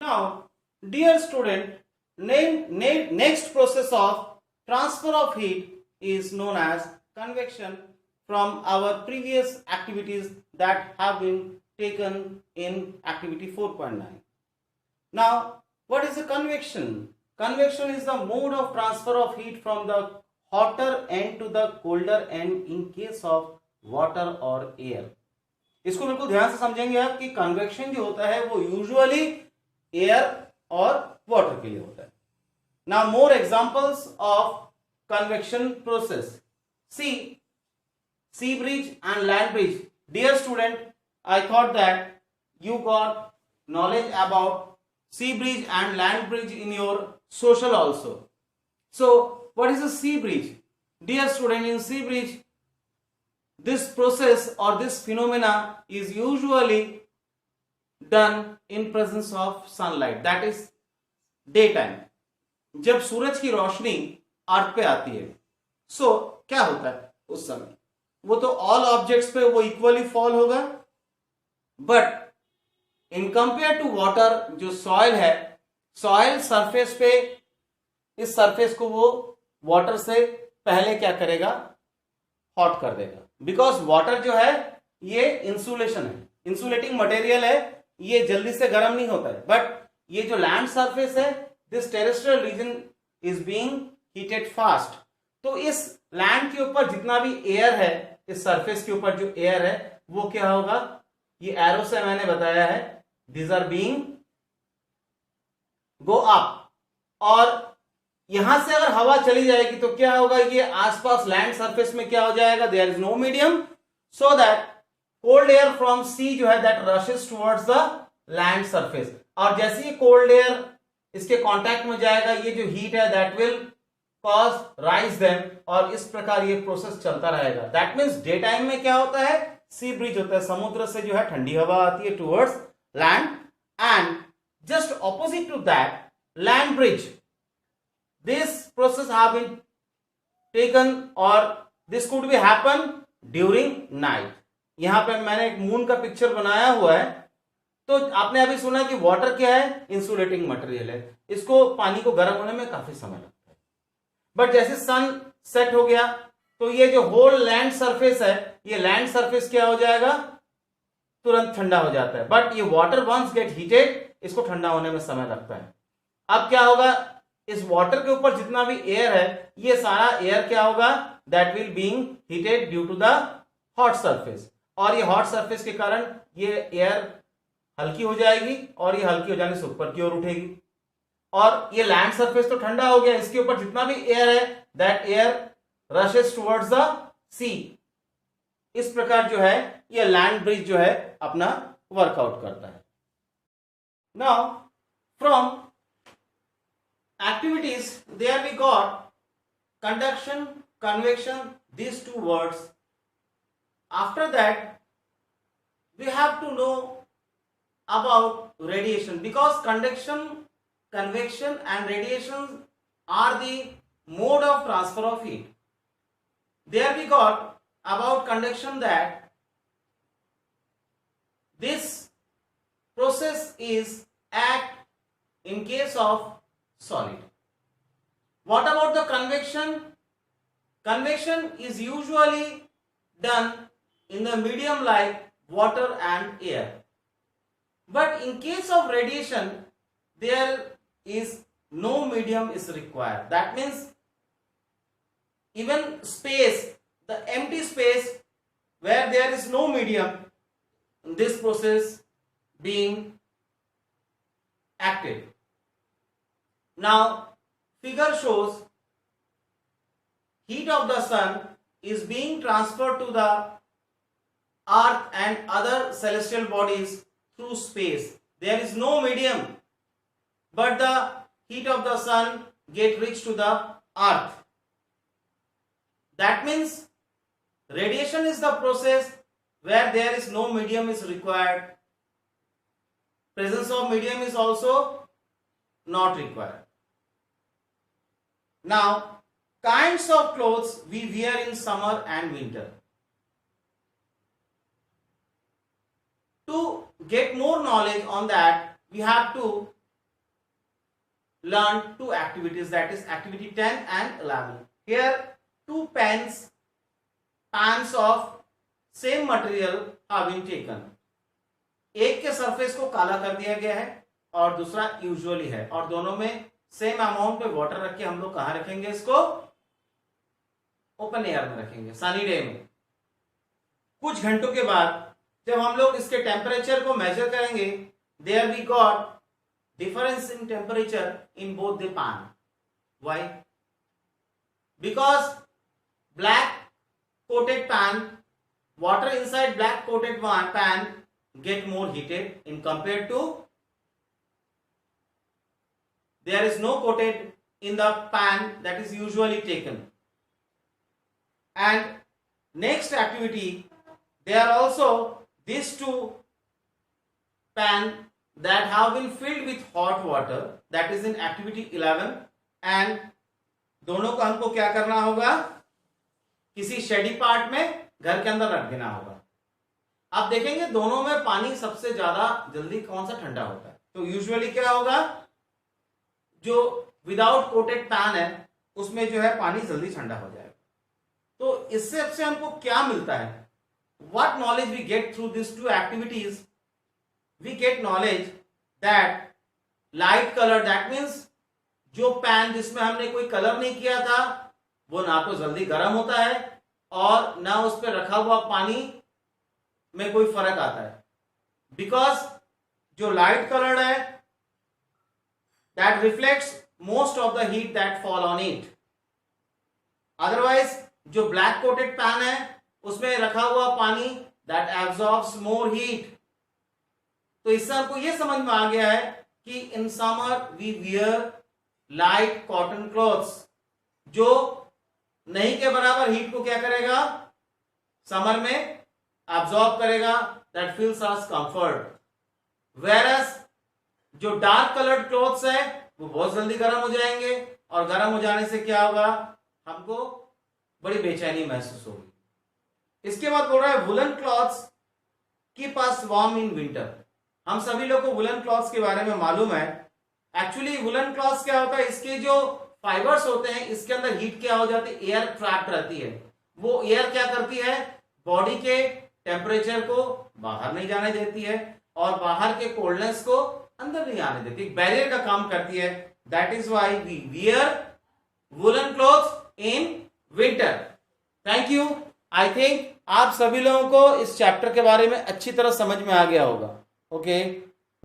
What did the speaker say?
Now, dear student, next process of transfer of heat is known as convection from our previous activities that have been taken in activity 4.9. Now, what is a convection? Convection is the mode of transfer of heat from the hotter end to the colder end in case of water or air. इसको बिल्कुल ध्यान से समझेंगे आप कि convection जो होता है वो यूजुअली एयर और वाटर के लिए होता है. Now more examples of convection process. sea bridge and land bridge. Dear student, I thought that you got knowledge about sea bridge and land bridge in your social also. So what is a sea bridge? Dear student, in sea bridge, this process or this phenomena is usually done in presence of sunlight, that is daytime. जब सूरज की रोशनी अर्थ पे आती है, सो क्या होता है उस समय? वो तो ऑल ऑब्जेक्ट्स पे वो इक्वली फॉल होगा, but in compare to water, जो सॉइल है, सॉइल सरफेस पे, इस सरफेस को वो वाटर से पहले क्या करेगा? हॉट कर देगा. बिकॉज वाटर जो है ये इंसुलेशन है, इंसुलेटिंग मटेरियल है, ये जल्दी से गर्म नहीं होता है. बट ये जो लैंड सरफेस है, this terrestrial region is being heated fast. तो इस लैंड के ऊपर जितना भी एयर है, इस सरफेस के ऊपर जो एयर है वो क्या होगा? ये एरो से मैंने बताया है, these are being go up. और यहां से अगर हवा चली जाएगी तो क्या होगा? ये आसपास लैंड सरफेस में क्या हो जाएगा? There is no medium, so that cold air from sea जो है that rushes towards the land surface. और जैसे ही कोल्ड एयर इसके कांटेक्ट में जाएगा, ये जो हीट है that will cause rise them, और इस प्रकार ये प्रोसेस चलता रहेगा. दैट मीन्स डे टाइम में क्या होता है? सी ब्रिज होता है, समुद्र से जो है ठंडी हवा आती है towards land. And just opposite to that land breeze, this process have been taken or this could be happen during night. यहां पे मैंने एक मून का पिक्चर बनाया हुआ है. तो आपने अभी सुना कि वाटर क्या है? इंसुलेटिंग मटेरियल है, इसको पानी को गर्म होने में काफी समय लगता है. बट जैसे सन सेट हो गया तो ये जो होल लैंड सरफेस है, ये लैंड सरफेस क्या हो जाएगा? तुरंत ठंडा हो जाता है. बट ये वाटर वंस गेट हीटेड, इसको ठंडा होने में समय लगता है. अब क्या होगा? इस वाटर के ऊपर जितना भी एयर है, ये सारा एयर क्या होगा? That will being heated due to the hot surface. और ये हॉट सरफेस के कारण ये एयर हल्की हो जाएगी, और ये हल्की हो जाने से ऊपर की ओर उठेगी. और ये लैंड सरफेस तो ठंडा हो गया, इसके ऊपर जितना भी एयर है that air rushes towards the sea. इस प्रकार जो है ये लैंड ब्रिज जो है अपना वर्कआउट करता है. Now from activities, there we got conduction, convection, these two words. After that we have to know about radiation, because conduction, convection and radiation are the mode of transfer of heat. There we got about conduction that this process is act in case of solid. What about the convection? Convection is usually done in the medium like water and air. But in case of radiation, there is no medium is required. That means even space, the empty space where there is no medium, this process being acted. Now figure shows heat of the sun is being transferred to the earth and other celestial bodies through space. There is no medium, but the heat of the sun get reached to the earth. That means radiation is the process where there is no medium is required. Presence of medium is also not required. Now, kinds of clothes we wear in summer and winter. To get more knowledge on that, we have to learn two activities, that is activity 10 and 11. Here two pans of same material have been taken. एक के surface को काला कर दिया गया है और दूसरा यूजुअली है, और दोनों में सेम अमाउंट पे वाटर रख के हम लोग कहां रखेंगे, इसको ओपन एयर में रखेंगे, सनी डे में। कुछ घंटों के बाद जब हम लोग इसके टेम्परेचर को मेजर करेंगे, there we got difference in temperature in both the pan. Why? Because black coated pan, water inside black coated pan get more heated in compared to there is no coated in the pan that is usually taken. And next activity, there are also these two pan that have been filled with hot water, that is in activity 11, and दोनों को हमको क्या करना होगा, किसी shady part में घर के अंदर रख देना होगा। आप देखेंगे दोनों में पानी सबसे ज्यादा जल्दी कौन सा ठंडा होता है, तो यूजुअली क्या होगा, जो विदाउट कोटेड पैन है उसमें जो है पानी जल्दी ठंडा हो जाएगा। तो इससे हमको क्या मिलता है, what knowledge we get through these two activities? We get knowledge that light color, that means जो पैन जिसमें हमने कोई कलर नहीं किया था वो ना तो जल्दी गर्म होता है और ना उस पर रखा हुआ पानी में कोई फर्क आता है, बिकॉज जो लाइट कलर्ड है that reflects most of the heat that fall on it. Otherwise जो ब्लैक कोटेड पैन है उसमें रखा हुआ पानी दैट एब्जॉर्ब्स मोर हीट। तो इससे हमको यह समझ में आ गया है कि in summer we wear light cotton clothes, जो नहीं के बराबर हीट को क्या करेगा, समर में एब्जॉर्ब करेगा, that feels us comfort. Whereas जो डार्क कलर्ड क्लॉथ्स है वो बहुत जल्दी गर्म हो जाएंगे और गर्म हो जाने से क्या होगा, हमको बड़ी बेचैनी महसूस होगी। इसके बाद बोल रहा है woollen clothes keep us warm in winter. हम सभी लोग को वुलन क्लॉथ्स के बारे में मालूम है। एक्चुअली वुलन क्लॉथ्स क्या होता है, इसके जो फाइबर्स होते हैं इसके अंदर हीट क्या हो जाती है, एयर ट्रैप्ड रहती है। वो एयर क्या करती है, बॉडी के टेम्परेचर को बाहर नहीं जाने देती है और बाहर के कोल्डनेस को अंदर नहीं आने देती, बैरियर का काम करती है। That is why we wear woollen clothes in winter. Thank you. I think आप सभी लोगों को इस चैप्टर के बारे में अच्छी तरह समझ में आ गया होगा। Okay.